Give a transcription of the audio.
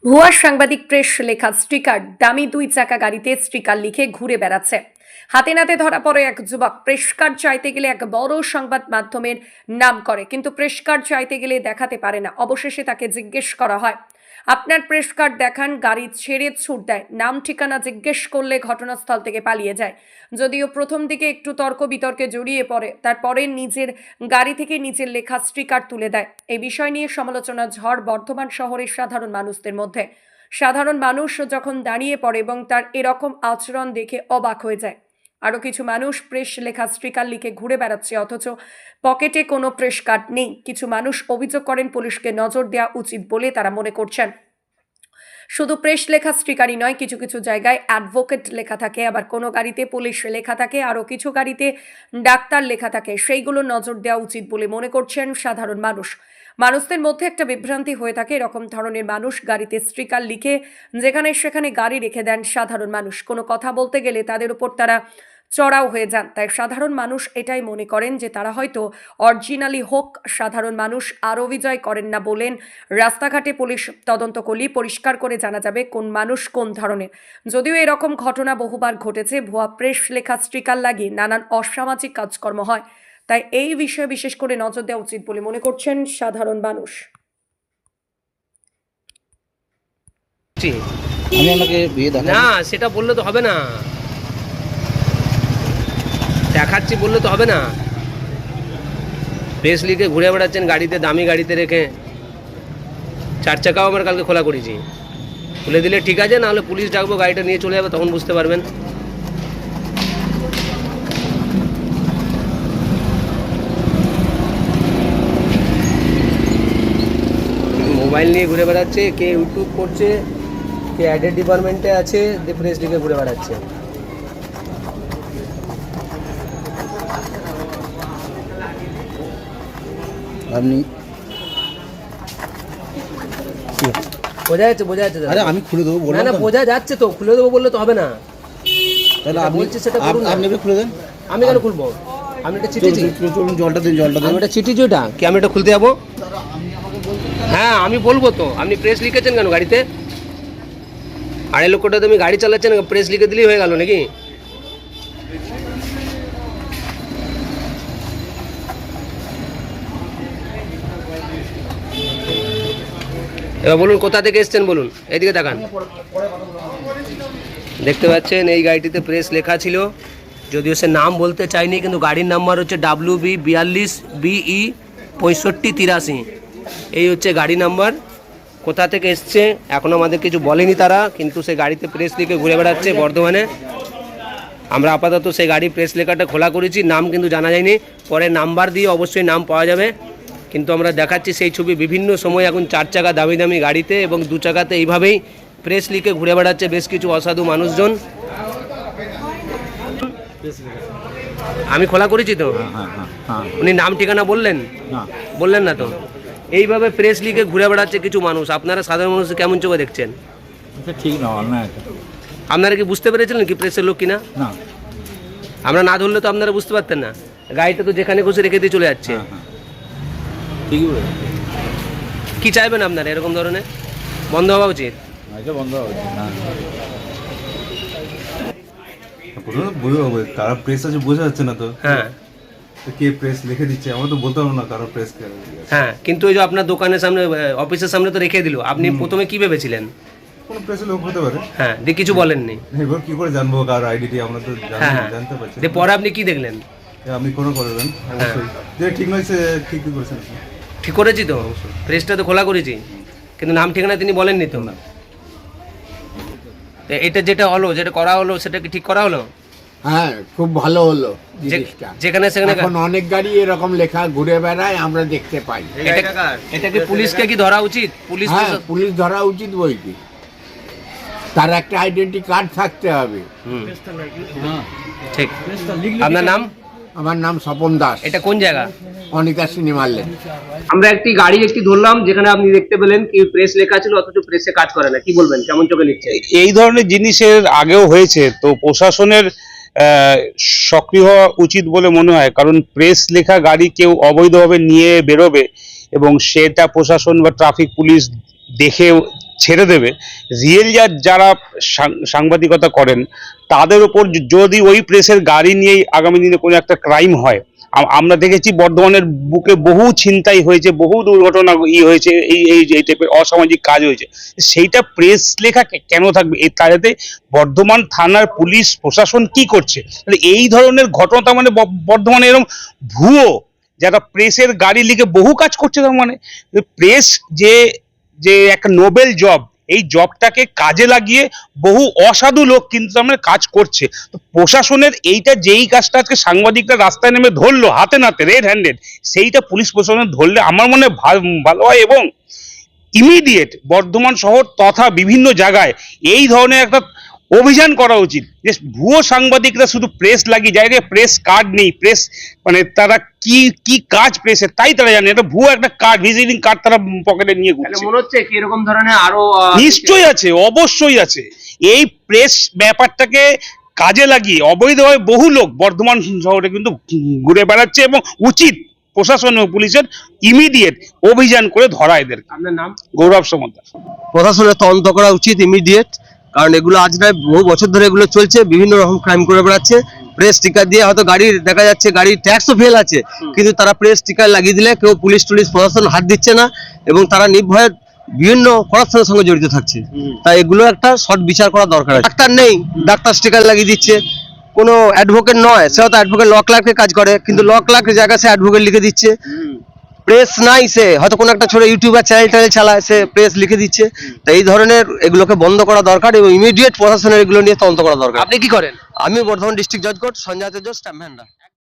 ভুয়া সাংবাদিক প্রেস লেখা স্টিকার দামি 2 চাকা গাড়িতে স্টিকার লিখে ঘুরে বেড়াচ্ছে। হাতে নাতে ধরা পড়ে এক যুবক। প্রেস কার্ড চাইতে গেলে এক বড় সংবাদ মাধ্যমের নাম করে, কিন্তু প্রেস কার্ড চাইতে গেলে দেখাতে পারে না। অবশেষে তাকে জিজ্ঞেস করা হয়, আপনার প্রেস কার্ড দেখান। গাড়ি ছেড়ে ছুট দেয়। নাম ঠিকানা জিজ্ঞেস করলে ঘটনাস্থল থেকে পালিয়ে যায়। যদিও প্রথম দিকে একটু তর্ক বিতর্কে জড়িয়ে পড়ে, তারপরে নিজের গাড়ি থেকে নিজের লেখা স্টিকার তুলে দেয়। এই বিষয় নিয়ে সমালোচনা ঝড় বর্ধমান শহরের সাধারণ মানুষদের মধ্যে। সাধারণ মানুষ যখন দাঁড়িয়ে পড়ে এবং তার এরকম আচরণ দেখে অবাক হয়ে যায়। আরও কিছু মানুষ প্রেস লেখা স্টিকার লিখে ঘুরে বেড়াচ্ছে, অথচ পকেটে কোনো প্রেস কার্ড নেই। কিছু মানুষ অভিযোগ করেন, পুলিশকে নজর দেওয়া উচিত বলে তারা মনে করছেন। শুধু প্রেস লেখা স্টিকারই নয়, কিছু কিছু জায়গায় অ্যাডভোকেট লেখা থাকে, আবার কোনো গাড়িতে পুলিশ লেখা থাকে, আরও কিছু গাড়িতে ডাক্তার লেখা থাকে। সেইগুলো নজর দেওয়া উচিত বলে মনে করছেন সাধারণ মানুষ। মানুষদের মধ্যে একটা বিভ্রান্তি হয়ে থাকে, এরকম ধরনের মানুষ গাড়িতে স্টিকার লিখে যেখানে সেখানে গাড়ি রেখে দেন সাধারণ মানুষ। কোনো কথা বলতে গেলে তাদের উপর তারা চড়াও হয়ে যান। তাই সাধারণ মানুষ এটাই মনে করেন যে তারা হয়তো অরিজিনালি হোক। সাধারণ মানুষ আর অভিযোগ করেন না, বলেন রাস্তাঘাটে পুলিশ তদন্ত করলেই পরিষ্কার করে জানা যাবে কোন মানুষ কোন ধরনের। যদিও এরকম ঘটনা বহুবার ঘটেছে, ভুয়া প্রেস লেখা স্টিকার লাগিয়ে নানান অসামাজিক কাজকর্ম হয়। তাই এই বিষয়ে বিশেষ করে নজর দেওয়া উচিত বলে মনে করছেন সাধারণ মানুষ। আমি আমাকে বিয়ে দেখাবো না, সেটা বললে তো হবে না। দেখাচ্ছি বললে তো হবে না। প্রেস লিখে ঘুরে বেড়াচ্ছেন গাড়িতে, দামি গাড়িতে রেখে। 4 চাকাও আমার কালকে খোলা করেছি। খুলে দিলে ঠিক আছে, নাহলে পুলিশ ডাকবো, গাড়িটা নিয়ে চলে যাবে, তখন বুঝতে পারবেন। মোবাইল নিয়ে ঘুরে বেড়াচ্ছে, কে ইউটিউব করছে, কে অ্যাডের ডিপার্টমেন্টে আছে, যে প্রেস লিখে ঘুরে বেড়াচ্ছে। আপনি বোঝা যাচ্ছে, বোঝা যাচ্ছে দাদা। আরে আমি খুলে দেবো না বললাম না, তো। বোঝা যাচ্ছে তো, খুলে দেবো বললে তো হবে না। তাহলে যেটা আপনি বলছি সেটা করুন না। আপনি এবার খুলে দেন। আমি কেন খুলবো? আমি এটা চিঠিছি। চলুন জলটা দিন, জলটা আমি দিন। এটা চিঠিছি, ওটা কি আমি এটা খুলতে যাবো? হ্যাঁ, আমি বলবো তো। আপনি প্রেস লিখেছেন কেন গাড়িতে? 2.5 লক্ষ টাকা তুমি গাড়ি চালাচ্ছেন, প্রেস লিখে দিলেই হয়ে গেল নাকি? এবার বলুন কোথা থেকে এসছেন, বলুন। এইদিকে তাকান। দেখতে পাচ্ছেন এই গাড়িটিতে প্রেস লেখা ছিল, যদিও সে নাম বলতে চাইনি, কিন্তু গাড়ির নাম্বার হচ্ছে WB42BE 6583। এই হচ্ছে গাড়ি নাম্বার। কোথা থেকে এসছে এখন আমাদের কিছু বলেনি তারা, কিন্তু সে গাড়িতে প্রেস লিখে ঘুরে বেড়াচ্ছে বর্ধমানে। আমরা আপাতত সেই গাড়ি প্রেস লেখাটা খোলা করেছি, নাম কিন্তু জানা যায়নি। পরে নাম্বার দিয়ে অবশ্যই নাম পাওয়া যাবে, কিন্তু আমরা দেখাচ্ছি সেই ছবি। বিভিন্ন সময় এখন 4 চাকা দামি দামি গাড়িতে এবং 2 চাকাতে এইভাবেই প্রেস লিখে ঘুরে বেড়াচ্ছে বেশ কিছু অসাধু মানুষজন। আমি খোলা করেছি তো। উনি নাম ঠিকানা বললেন? বললেন না তো। এইভাবে প্রেস লিখে ঘুরে বেড়াচ্ছে কিছু মানুষ। আপনারা সাধারণ মানুষ কেমন চোখে দেখছেন? ঠিক না, আপনারা কি বুঝতে পেরেছিলেন কি প্রেসের লোক কিনা? না, আমরা না ধরলে তো আপনারা বুঝতে পারতেন না। গাড়িটা তো যেখানে খুশি রেখে দিয়ে চলে যাচ্ছে। ঠিকই বলে। কি চাইবেন আপনারা এরকম ধরনের? বন্ধ হওয়া উচিত। আচ্ছা, বন্ধ হবে। কারা প্রেস আছে বোঝা যাচ্ছে না তো। হ্যাঁ তো কে প্রেস লিখে দিচ্ছে আমরা তো বলতে পারবো না কারো প্রেস কে। হ্যাঁ, কিন্তু ওই যে আপনার দোকানের সামনে, অফিসের সামনে তো রেখে দিল। আপনি প্রথমে কি ভেবেছিলেন? কোনো প্রেসের লোক হতে পারে। হ্যাঁ, দিয়ে কিছু বলেননি। এবার কি করে জানবো কার আইডেন্টি? আমরা তো হ্যাঁ হ্যাঁ, জানতে পারছি না। দিয়ে পরে আপনি কি দেখলেন? আপনি কোনো করবেন অবশ্যই। যে ঠিক নয়ছে, ঠিকই করেছেন আপনি। ঠিক করেছি তো, প্রেসটা তো খোলা করেছি, কিন্তু নাম ঠিকানা তিনি বলেননি তো। তো এটা যেটা হলো, যেটা করা হলো, সেটা কি ঠিক করা হলো? হ্যাঁ, খুব ভালো হলো জিনিসটা। যেখানে সেখানে এখন অনেক গাড়ি এরকম লেখা ঘুরে বেড়ায়, আমরা দেখতে পাই। এটা কি পুলিশকে কি ধরা উচিত? পুলিশ হ্যাঁ, পুলিশ ধরা উচিত বই কি। তার একটা আইডেন্টি কার্ড থাকতে হবে। ঠিক। আপনার নাম? আমার নাম স্বপন দাস। এটা কোন জায়গা? অনিতা সিনেমার লেন। আমরা একটি গাড়ি ধরলাম, যেখানে আপনি দেখতে পেলেন কি প্রেস লেখা ছিল, অথচ প্রেসে কাজ করে না। কি বলবেন, কেমন চোখে নিচ্ছেন? এই ধরনের জিনিসের আগেও হয়েছে, তো প্রশাসনের সক্রিয় হওয়া উচিত বলে মনে হয়। কারণ প্রেস লেখা গাড়ি কেউ অবৈধভাবে নিয়ে বেরোবে এবং সেটা প্রশাসন বা ট্রাফিক পুলিশ দেখে ছেড়ে দেবে, রিয়েল যারা সাংবাদিকতা করেন তাদের উপর যদি ওই প্রেসের গাড়ি নিয়েই আগামী দিনে কোনো একটা ক্রাইম হয়, আমরা দেখেছি বর্ধমানের বুকে বহু ছিনতাই হয়েছে, বহু দুর্ঘটনা হয়েছে, এই টাইপের অসামাজিক কাজ হয়েছে, সেইটা প্রেস লেখা কেন থাকবে? তাতে বর্ধমান থানার পুলিশ প্রশাসন কি করছে? তাহলে এই ধরনের ঘটনা, তার মানে বর্ধমানে এরকম ভুয়ো যারা প্রেসের গাড়ি লিখে বহু কাজ করছে, তার মানে প্রেস যে একটা নোবেল জব, এই জবটাকে কাজে লাগিয়ে বহু অসাধু লোক কিন্তু তার মানে কাজ করছে। তো প্রশাসনের এইটা, যেই কাজটা আজকে সাংবাদিকরা রাস্তায় নেমে ধরলো হাতে নাতে রেড হ্যান্ডেড, সেইটা পুলিশ প্রশাসন ধরলে আমার মনে হয় ভালো হয়, এবং ইমিডিয়েট বর্ধমান শহর তথা বিভিন্ন জায়গায় এই ধরনের একটা অভিযান করা উচিত, যে ভুয়ো সাংবাদিকরা শুধু প্রেস লাগিয়ে যায়, প্রেস কার্ড নেই, প্রেস মানে তারা কি কাজ প্রেসের তাই তারা জানে, এটা ভুয়ো একটা কার্ড, ভিজিটিং কার্ড তারা পকেটে নিয়ে ঘুরছে। মনে হচ্ছে কি এরকম ধরনের আরো নিশ্চয়ই আছে, অবশ্যই আছে। এই প্রেস ব্যাপারটাকে কাজে লাগিয়ে অবৈধভাবে বহু লোক বর্ধমান শহরে কিন্তু ঘুরে বেড়াচ্ছে, এবং উচিত প্রশাসন ও পুলিশের ইমিডিয়েট অভিযান করে ধরা এদের। আপনার নাম? গৌরব সমদ্দার। প্রশাসনের তদন্ত করা উচিত ইমিডিয়েট, কারণ এগুলো আজ নয় বহু বছর ধরে এগুলো চলছে, বিভিন্ন রকম ক্রাইম করে বেড়াচ্ছে। প্রেস স্টিকার দিয়ে হয়তো গাড়ির দেখা যাচ্ছে গাড়ির ট্যাক্সও ফেল আছে, কিন্তু তারা প্রেস স্টিকার লাগিয়ে দিলে কেউ পুলিশ প্রশাসন হাত দিচ্ছে না, এবং তারা নির্ভয়ে বিভিন্ন করাপশনের সঙ্গে জড়িত থাকছে। তাই এগুলো একটা সৎ বিচার করা দরকার আছে। ডাক্তার নেই, ডাক্তার স্টিকার লাগিয়ে দিচ্ছে। কোনো অ্যাডভোকেট নয়, সে হয়তো অ্যাডভোকেট ল ক্লার্কের কাজ করে, কিন্তু ল ক্লার্কের জায়গায় সে অ্যাডভোকেট লিখে দিচ্ছে। প্রেস নাই, সে হয়তো কোনো একটা ছোট ইউটিউবার চ্যানেল চালায়, সে প্রেস লিখে দিচ্ছে। তো এই ধরনের এগুলোকে বন্ধ করা দরকার, এবং ইমিডিয়েট প্রশাসনের এগুলো নিয়ে তদন্ত করা দরকার। আপনি কি করেন? আমি বর্ধমান ডিস্ট্রিক্ট জজ কোর্ট, সঞ্জয় তেজ, স্ট্যাম্প ভ্যান্ডার।